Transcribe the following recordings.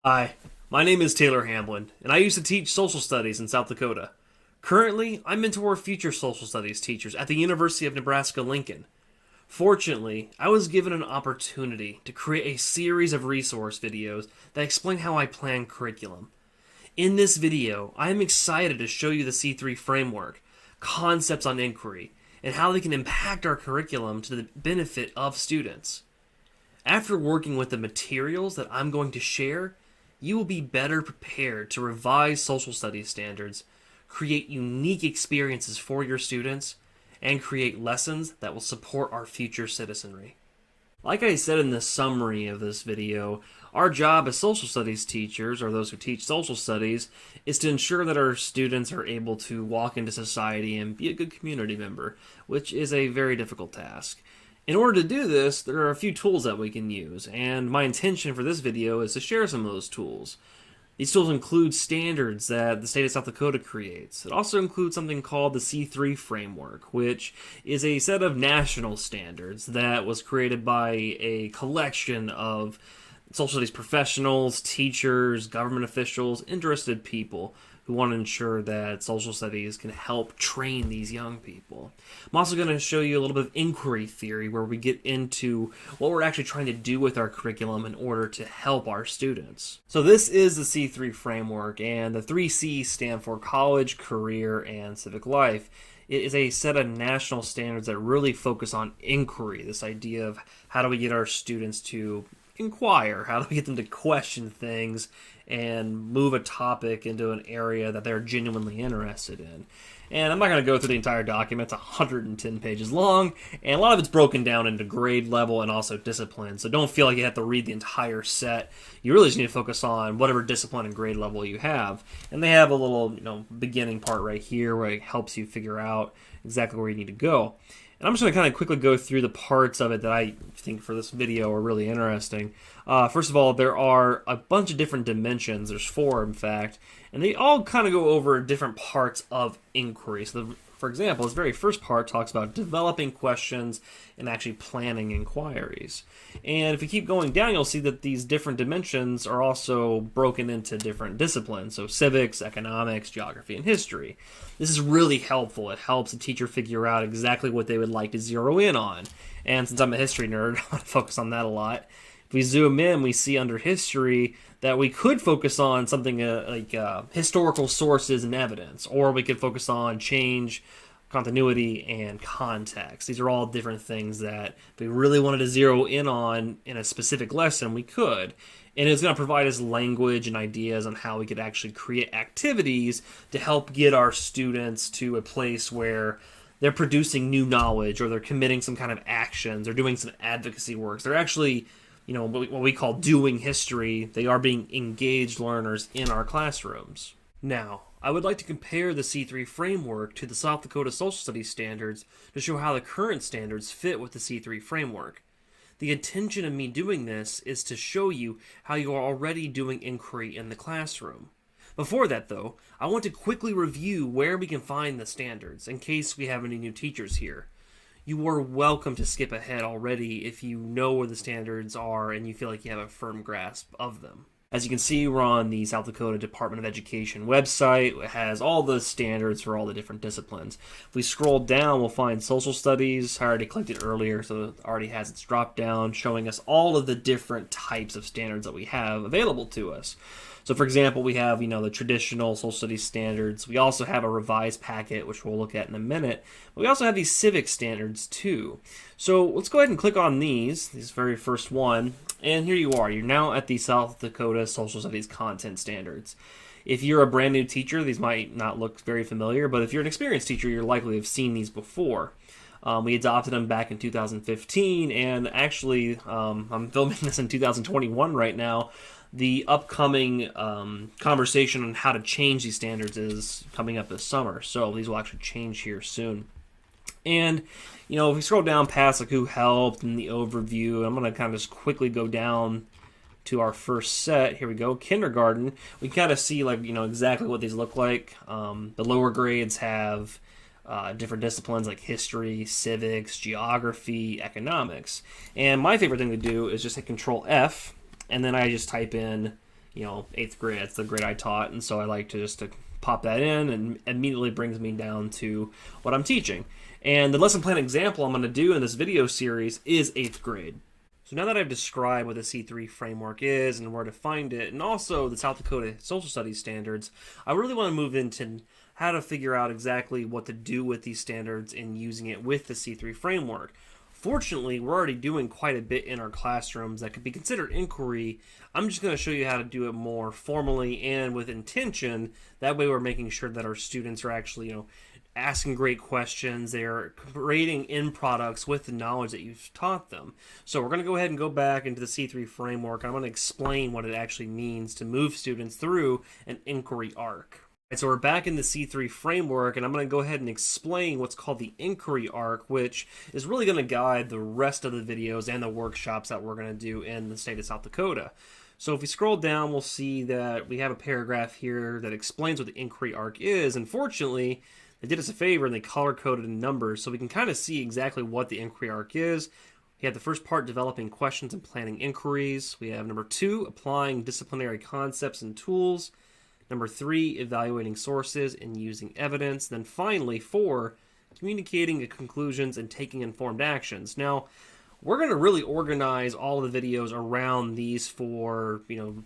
Hi, my name is Taylor Hamlin, and I used to teach social studies in South Dakota. Currently, I mentor future social studies teachers at the University of Nebraska-Lincoln. Fortunately, I was given an opportunity to create a series of resource videos that explain how I plan curriculum. In this video, I am excited to show you the C3 framework, concepts on inquiry, and how they can impact our curriculum to the benefit of students. After working with the materials that I'm going to share, you will be better prepared to revise social studies standards, create unique experiences for your students, and create lessons that will support our future citizenry. Like I said in the summary of this video, our job as social studies teachers, or those who teach social studies, is to ensure that our students are able to walk into society and be a good community member, which is a very difficult task. In order to do this, there are a few tools that we can use, and my intention for this video is to share some of those tools. These tools include standards that the state of South Dakota creates. It also includes something called the C3 framework, which is a set of national standards that was created by a collection of social studies professionals, teachers, government officials, interested people who want to ensure that social studies can help train these young people. I'm also going to show you a little bit of inquiry theory where we get into what we're actually trying to do with our curriculum in order to help our students. So this is the C3 framework, and the 3 C's stand for college, career, and civic life. It is a set of national standards that really focus on inquiry, this idea of how do we get our students to inquire, how do we get them to question things and move a topic into an area that they're genuinely interested in. And I'm not going to go through the entire document. It's 110 pages long, and a lot of it's broken down into grade level and also discipline. So don't feel like you have to read the entire set. You really just need to focus on whatever discipline and grade level you have. And they have a little, beginning part right here where it helps you figure out exactly where you need to go. And I'm just going to kind of quickly go through the parts of it that I think for this video are really interesting. First of all, there are a bunch of different dimensions. There's 4, in fact, and they all kind of go over different parts of inquiry. So, for example, this very first part talks about developing questions and actually planning inquiries. And if you keep going down, you'll see that these different dimensions are also broken into different disciplines. So civics, economics, geography, and history. This is really helpful. It helps the teacher figure out exactly what they would like to zero in on. And since I'm a history nerd, I want to focus on that a lot. If we zoom in, we see under history that we could focus on something like historical sources and evidence, or we could focus on change, continuity, and context. These are all different things that if we really wanted to zero in on in a specific lesson, we could. And it's going to provide us language and ideas on how we could actually create activities to help get our students to a place where they're producing new knowledge, or they're committing some kind of actions, or doing some advocacy work. They're actually, what we call doing history. They are being engaged learners in our classrooms. Now, I would like to compare the C3 framework to the South Dakota Social Studies standards to show how the current standards fit with the C3 framework. The intention of me doing this is to show you how you are already doing inquiry in the classroom. Before that, though, I want to quickly review where we can find the standards in case we have any new teachers here. You are welcome to skip ahead already if you know where the standards are and you feel like you have a firm grasp of them. As you can see, we're on the South Dakota Department of Education website. It has all the standards for all the different disciplines. If we scroll down, we'll find social studies. I already clicked it earlier, so it already has its drop down showing us all of the different types of standards that we have available to us. So, for example, we have, the traditional social studies standards. We also have a revised packet, which we'll look at in a minute. But we also have these civic standards, too. So let's go ahead and click on these very first one. And here you are. You're now at the South Dakota Social Studies Content Standards. If you're a brand new teacher, these might not look very familiar, but if you're an experienced teacher, you're likely to have seen these before. We adopted them back in 2015, and actually, I'm filming this in 2021 right now. The upcoming conversation on how to change these standards is coming up this summer, so these will actually change here soon. And, if we scroll down past who helped and the overview, I'm going to kind of just quickly go down to our first set. Here we go, kindergarten. We kind of see exactly what these look like. The lower grades have different disciplines like history, civics, geography, economics. And my favorite thing to do is just hit Control F, and then I just type in, 8th grade. That's the grade I taught, and so I like to pop that in, and immediately brings me down to what I'm teaching. And the lesson plan example I'm going to do in this video series is 8th grade. So now that I've described what the C3 framework is and where to find it, and also the South Dakota Social Studies standards, I really want to move into how to figure out exactly what to do with these standards and using it with the C3 framework. Fortunately, we're already doing quite a bit in our classrooms that could be considered inquiry. I'm just going to show you how to do it more formally and with intention. That way we're making sure that our students are actually, asking great questions. They're creating end products with the knowledge that you've taught them. So we're going to go ahead and go back into the C3 framework. I'm going to explain what it actually means to move students through an inquiry arc. So we're back in the C3 framework, and I'm going to go ahead and explain what's called the inquiry arc, which is really going to guide the rest of the videos and the workshops that we're going to do in the state of South Dakota. So if we scroll down, we'll see that we have a paragraph here that explains what the inquiry arc is. Unfortunately, they did us a favor and they color-coded in numbers, so we can kind of see exactly what the inquiry arc is. We have the first part, developing questions and planning inquiries. We have number 2, applying disciplinary concepts and tools. Number 3, evaluating sources and using evidence. Then finally, 4, communicating conclusions and taking informed actions. Now, we're going to really organize all of the videos around these 4,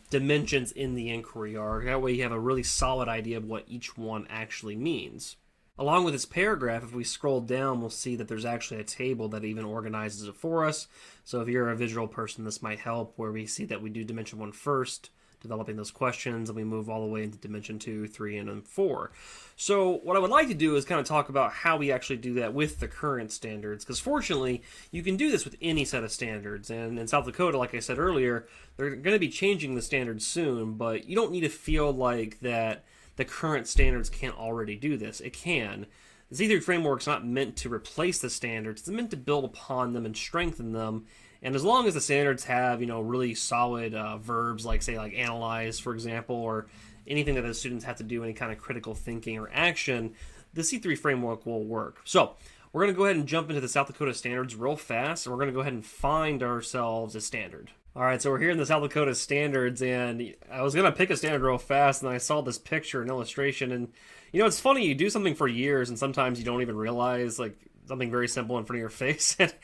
dimensions in the inquiry arc. That way you have a really solid idea of what each one actually means. Along with this paragraph, if we scroll down, we'll see that there's actually a table that even organizes it for us. So if you're a visual person, this might help, where we see that we do Dimension 1 first, developing those questions, and we move all the way into Dimension 2, 3, and then 4. So what I would like to do is kind of talk about how we actually do that with the current standards, because fortunately, you can do this with any set of standards. And in South Dakota, like I said earlier, they're going to be changing the standards soon, but you don't need to feel like that the current standards can't already do this. It can. The C3 framework's not meant to replace the standards. It's meant to build upon them and strengthen them. And as long as the standards have, really solid verbs like analyze, for example, or anything that the students have to do, any kind of critical thinking or action, the C3 framework will work. So we're going to go ahead and jump into the South Dakota standards real fast, and we're going to go ahead and find ourselves a standard. All right, so we're here in the South Dakota standards, and I was going to pick a standard real fast, and I saw this picture and illustration, and it's funny, you do something for years, and sometimes you don't even realize, something very simple in front of your face. And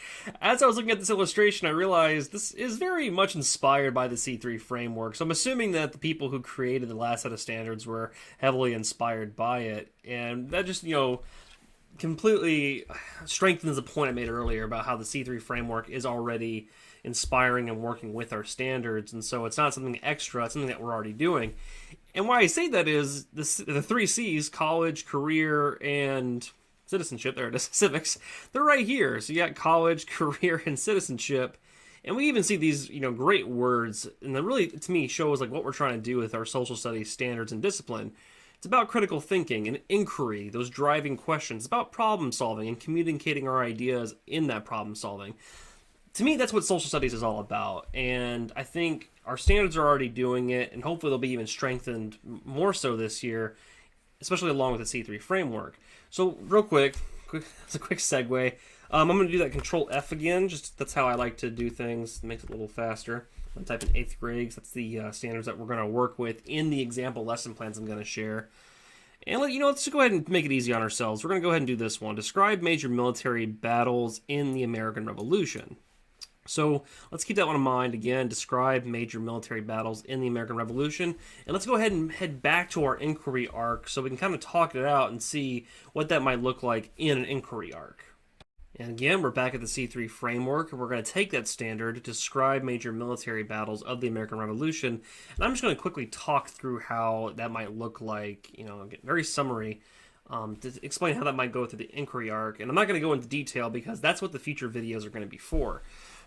as I was looking at this illustration, I realized this is very much inspired by the C3 framework. So I'm assuming that the people who created the last set of standards were heavily inspired by it. And that just, completely strengthens the point I made earlier about how the C3 framework is already inspiring and working with our standards. And so it's not something extra, it's something that we're already doing. And why I say that is the 3 C's, college, career, and citizenship, there it is, civics, they're right here. So you got college, career, and citizenship. And we even see these, great words, and that really, to me, shows what we're trying to do with our social studies standards and discipline. It's about critical thinking and inquiry, those driving questions. It's about problem solving and communicating our ideas in that problem solving. To me, that's what social studies is all about. And I think our standards are already doing it, and hopefully they'll be even strengthened more so this year, especially along with the C3 framework. So real quick, it's a quick segue. I'm going to do that Control F again. Just that's how I like to do things. It makes it a little faster. I'm typing 8th grade, 'cause that's the standards that we're going to work with in the example lesson plans I'm going to share. And let's just go ahead and make it easy on ourselves. We're going to go ahead and do this one. Describe major military battles in the American Revolution. So let's keep that one in mind. Again, describe major military battles in the American Revolution. And let's go ahead and head back to our inquiry arc so we can kind of talk it out and see what that might look like in an inquiry arc. And again, we're back at the C3 framework, and we're going to take that standard to describe major military battles of the American Revolution. And I'm just going to quickly talk through how that might look like, very summary, to explain how that might go through the inquiry arc. And I'm not going to go into detail because that's what the future videos are going to be for.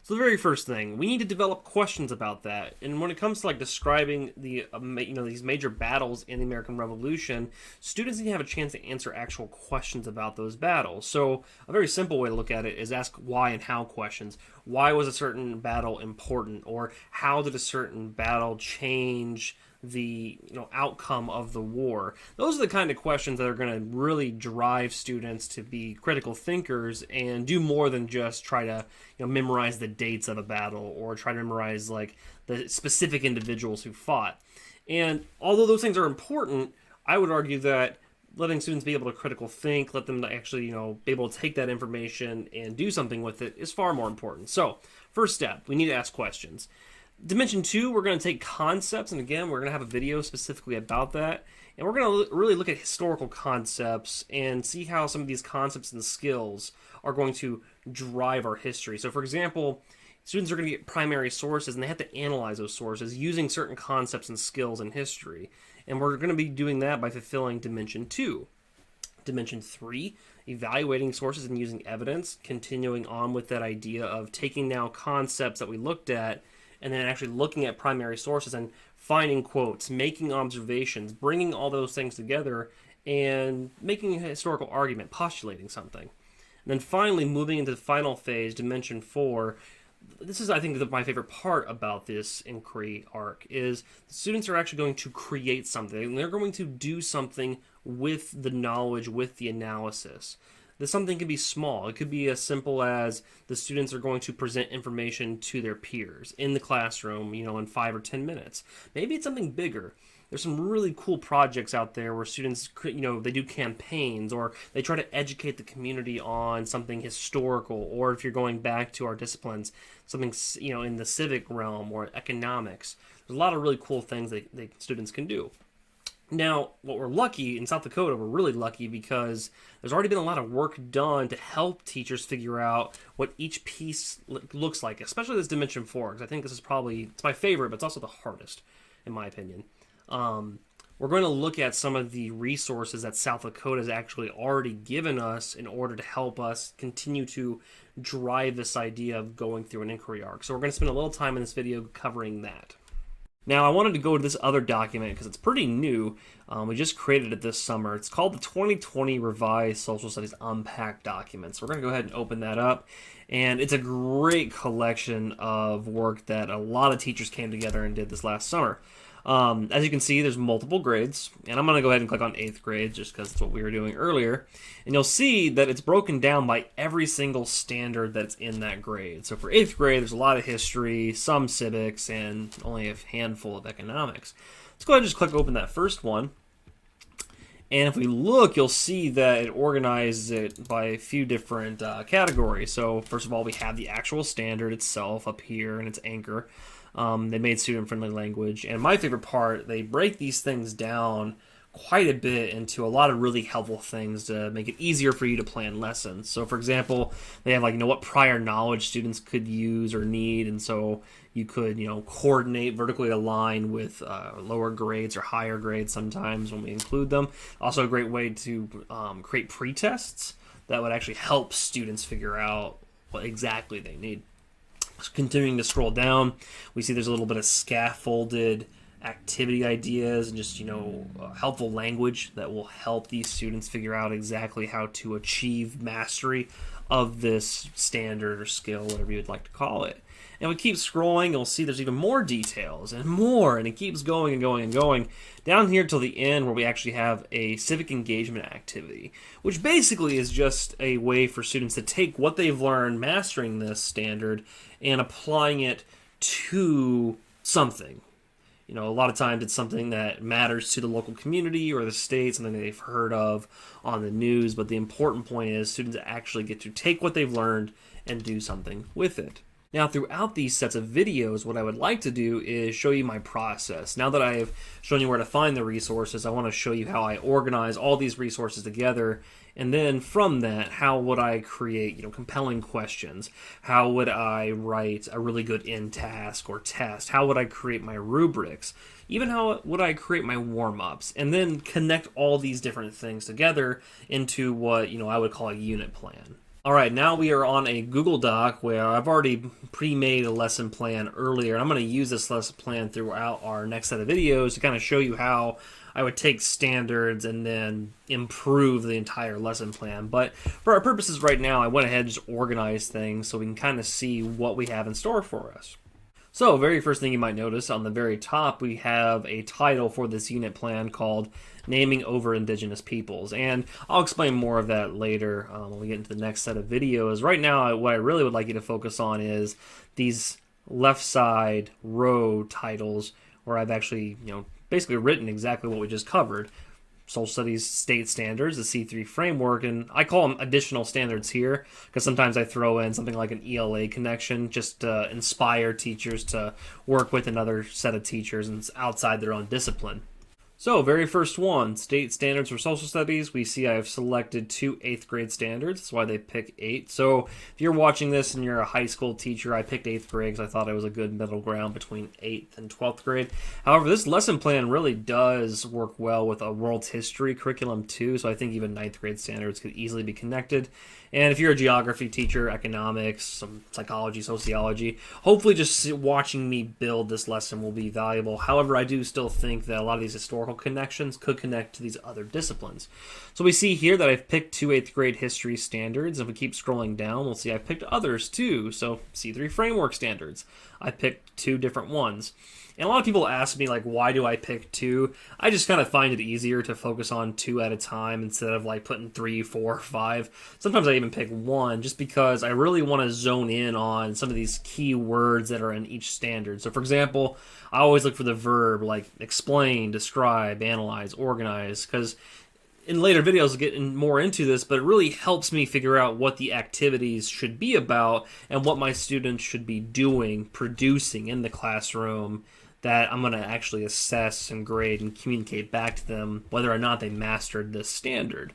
So the very first thing, we need to develop questions about that. And when it comes to describing the these major battles in the American Revolution, students need to have a chance to answer actual questions about those battles. So a very simple way to look at it is ask why and how questions. Why was a certain battle important, or how did a certain battle change the outcome of the war? Those are the kind of questions that are going to really drive students to be critical thinkers and do more than just try to memorize the dates of a battle or try to memorize the specific individuals who fought. And although those things are important, I would argue that letting students be able to critical think, let them actually, be able to take that information and do something with it is far more important. So, first step, we need to ask questions. Dimension 2, we're going to take concepts, and again, we're going to have a video specifically about that. And we're going to really look at historical concepts and see how some of these concepts and skills are going to drive our history. So, for example, students are going to get primary sources, and they have to analyze those sources using certain concepts and skills in history. And we're going to be doing that by fulfilling Dimension 2. Dimension 3, evaluating sources and using evidence, continuing on with that idea of taking now concepts that we looked at and then actually looking at primary sources and finding quotes, making observations, bringing all those things together and making a historical argument, postulating something. And then finally, moving into the final phase, Dimension 4, this is, I think, my favorite part about this inquiry arc, is the students are actually going to create something, and they're going to do something with the knowledge, with the analysis. This something can be small. It could be as simple as the students are going to present information to their peers in the classroom, in 5 or 10 minutes. Maybe it's something bigger. There's some really cool projects out there where students, they do campaigns or they try to educate the community on something historical, or if you're going back to our disciplines, something, in the civic realm or economics. There's a lot of really cool things that students can do. Now, what we're lucky in South Dakota, we're really lucky because there's already been a lot of work done to help teachers figure out what each piece looks like, especially this Dimension 4, because I think this is it's my favorite, but it's also the hardest, in my opinion. We're going to look at some of the resources that South Dakota has actually already given us in order to help us continue to drive this idea of going through an inquiry arc. So we're going to spend a little time in this video covering that. Now, I wanted to go to this other document because it's pretty new. We just created it this summer. It's called the 2020 Revised Social Studies Unpacked document. So we're going to go ahead and open that up. And it's a great collection of work that a lot of teachers came together and did this last summer. As you can see, there's multiple grades, and I'm going to go ahead and click on 8th grade just because it's what we were doing earlier. And you'll see that it's broken down by every single standard that's in that grade. So for 8th grade, there's a lot of history, some civics, and only a handful of economics. Let's go ahead and just click open that first one. And if we look, you'll see that it organizes it by a few different categories. So first of all, we have the actual standard itself up here and its anchor. They made student-friendly language. And my favorite part, they break these things down quite a bit into a lot of really helpful things to make it easier for you to plan lessons. So, for example, they have what prior knowledge students could use or need. And so you could, coordinate, vertically align with lower grades or higher grades sometimes when we include them. Also a great way to create pretests that would actually help students figure out what exactly they need. Continuing to scroll down, we see there's a little bit of scaffolded activity ideas and just, helpful language that will help these students figure out exactly how to achieve mastery of this standard or skill, whatever you'd like to call it. And we keep scrolling, you'll see there's even more details and more, and it keeps going and going and going down here till the end where we actually have a civic engagement activity, which basically is just a way for students to take what they've learned mastering this standard and applying it to something. A lot of times it's something that matters to the local community or the state, something they've heard of on the news, but the important point is students actually get to take what they've learned and do something with it. Now, throughout these sets of videos, what I would like to do is show you my process. Now that I have shown you where to find the resources, I want to show you how I organize all these resources together. And then from that, how would I create, compelling questions? How would I write a really good end task or test? How would I create my rubrics? Even how would I create my warm-ups? And then connect all these different things together into what, I would call a unit plan. All right, now we are on a Google Doc where I've already pre-made a lesson plan earlier. I'm going to use this lesson plan throughout our next set of videos to kind of show you how I would take standards and then improve the entire lesson plan. But for our purposes right now, I went ahead and just organized things so we can kind of see what we have in store for us. So, very first thing you might notice, on the very top, we have a title for this unit plan called Naming Over Indigenous Peoples. And I'll explain more of that later when we get into the next set of videos. Right now, what I really would like you to focus on is these left side row titles where I've actually, basically written exactly what we just covered. Social Studies State Standards, the C3 framework, and I call them additional standards here because sometimes I throw in something like an ELA connection just to inspire teachers to work with another set of teachers and outside their own discipline. So, very first one, State Standards for Social Studies. We see I've selected 2 8th grade standards. That's why they pick 8. So, if you're watching this and you're a high school teacher, I picked 8th grade because I thought it was a good middle ground between 8th and 12th grade. However, this lesson plan really does work well with a world history curriculum too, so I think even 9th grade standards could easily be connected. And if you're a geography teacher, economics, some psychology, sociology, hopefully just watching me build this lesson will be valuable. However, I do still think that a lot of these historical connections could connect to these other disciplines. So we see here that I've picked 2 8th grade history standards. If we keep scrolling down, we'll see I've picked others too. So C3 framework standards. I picked 2 different ones. And a lot of people ask me, like, why do I pick 2? I just kind of find it easier to focus on 2 at a time instead of, like, putting 3, 4, 5. Sometimes I even pick 1 just because I really want to zone in on some of these key words that are in each standard. So, for example, I always look for the verb, like explain, describe, analyze, organize, because in later videos I'll get more into this, but it really helps me figure out what the activities should be about and what my students should be doing, producing in the classroom that I'm going to actually assess and grade and communicate back to them whether or not they mastered this standard.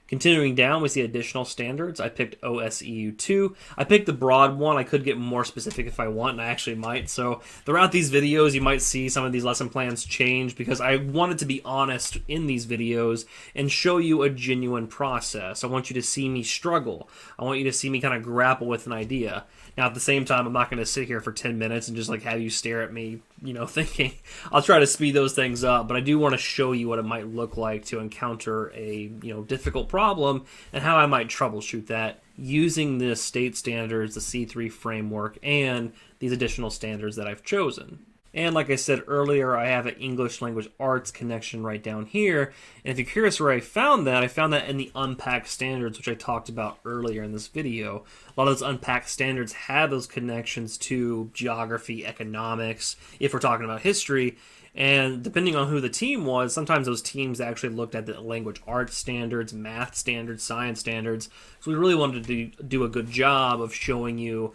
Continuing down, we see additional standards. I picked OSEU 2. I picked the broad one. I could get more specific if I want, and I actually might. So throughout these videos, you might see some of these lesson plans change because I wanted to be honest in these videos and show you a genuine process. I want you to see me struggle. I want you to see me kind of grapple with an idea. Now, at the same time, I'm not going to sit here for 10 minutes and just like have you stare at me, thinking. I'll try to speed those things up, but I do want to show you what it might look like to encounter a, difficult problem and how I might troubleshoot that using the state standards, the C3 framework, and these additional standards that I've chosen. And like I said earlier, I have an English language arts connection right down here. And if you're curious where I found that in the unpacked standards, which I talked about earlier in this video. A lot of those unpacked standards have those connections to geography, economics, if we're talking about history. And depending on who the team was, sometimes those teams actually looked at the language arts standards, math standards, science standards. So we really wanted to do a good job of showing you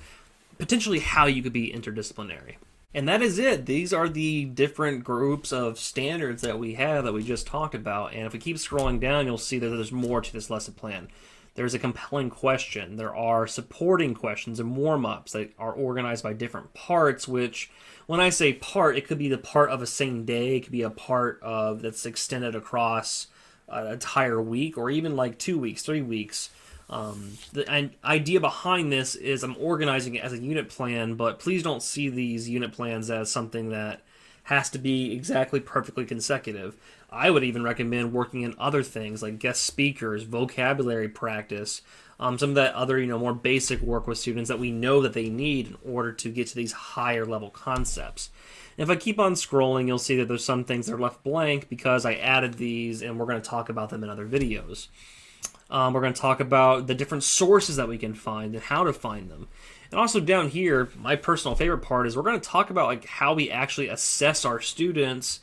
potentially how you could be interdisciplinary. And that is it. These are the different groups of standards that we have that we just talked about. And if we keep scrolling down, you'll see that there's more to this lesson plan. There's a compelling question. There are supporting questions and warm-ups that are organized by different parts, which, when I say part, it could be the part of a same day. It could be a part of that's extended across an entire week or even like 2 weeks, 3 weeks. The idea behind this is I'm organizing it as a unit plan, but please don't see these unit plans as something that has to be exactly perfectly consecutive. I would even recommend working in other things like guest speakers, vocabulary practice, some of that other, more basic work with students that we know that they need in order to get to these higher level concepts. And if I keep on scrolling, you'll see that there's some things that are left blank because I added these and we're going to talk about them in other videos. We're going to talk about the different sources that we can find and how to find them. And also down here, my personal favorite part is we're going to talk about like how we actually assess our students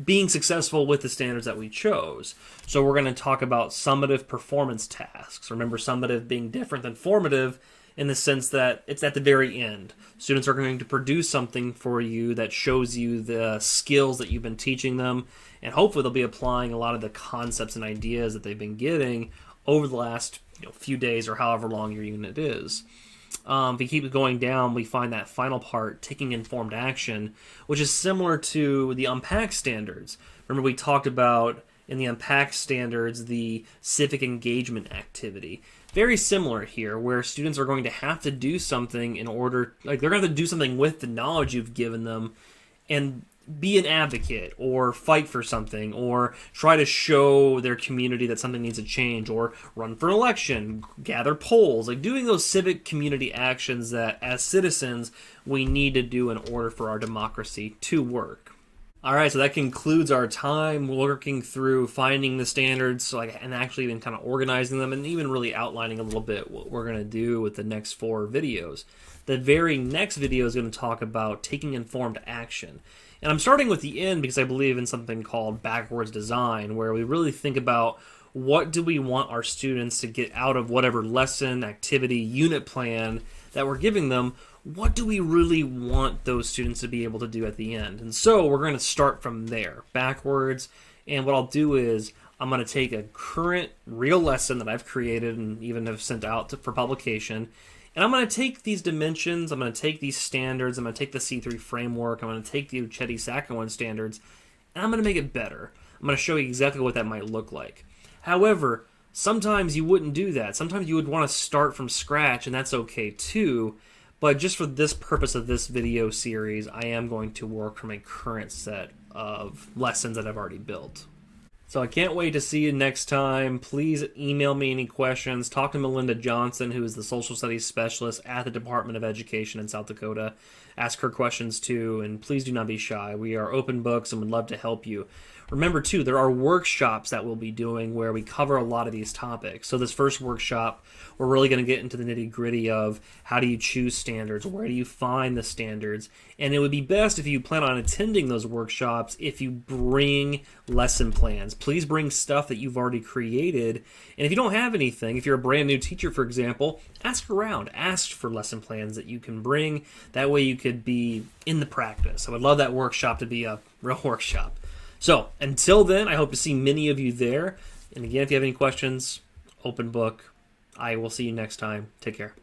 being successful with the standards that we chose. So we're going to talk about summative performance tasks. Remember, summative being different than formative in the sense that it's at the very end. Students are going to produce something for you that shows you the skills that you've been teaching them, and hopefully they'll be applying a lot of the concepts and ideas that they've been getting over the last few days or however long your unit is. If we keep going down, we find that final part, taking informed action, which is similar to the unpack standards. Remember, we talked about in the unpack standards the civic engagement activity. Very similar here, where students are going to have to do something in order, like they're going to have to do something with the knowledge you've given them and be an advocate or fight for something or try to show their community that something needs to change or run for an election, gather polls, like doing those civic community actions that as citizens we need to do in order for our democracy to work. All right, so that concludes our time working through finding the standards and actually even kind of organizing them and even really outlining a little bit what we're going to do with the next 4 videos. The very next video is going to talk about taking informed action. And I'm starting with the end because I believe in something called backwards design, where we really think about what do we want our students to get out of whatever lesson, activity, unit plan that we're giving them. What do we really want those students to be able to do at the end? And so we're going to start from there, backwards. And what I'll do is I'm going to take a current real lesson that I've created and even have sent out for publication, and I'm going to take these dimensions, I'm going to take these standards, I'm going to take the C3 framework, I'm going to take the Uchetti-Sakowin standards, and I'm going to make it better. I'm going to show you exactly what that might look like. However, sometimes you wouldn't do that. Sometimes you would want to start from scratch, and that's okay too. But just for this purpose of this video series, I am going to work from a current set of lessons that I've already built. So I can't wait to see you next time. Please email me any questions. Talk to Melinda Johnson, who is the social studies specialist at the Department of Education in South Dakota. Ask her questions too, and please do not be shy. We are open books and would love to help you. Remember too, there are workshops that we'll be doing where we cover a lot of these topics. So this first workshop, we're really going to get into the nitty-gritty of how do you choose standards, where do you find the standards, and it would be best if you plan on attending those workshops if you bring lesson plans. Please bring stuff that you've already created, and if you don't have anything, if you're a brand new teacher, for example, ask around. Ask for lesson plans that you can bring. That way you could be in the practice. I would love that workshop to be a real workshop. So, until then, I hope to see many of you there. And again, if you have any questions, open book. I will see you next time. Take care.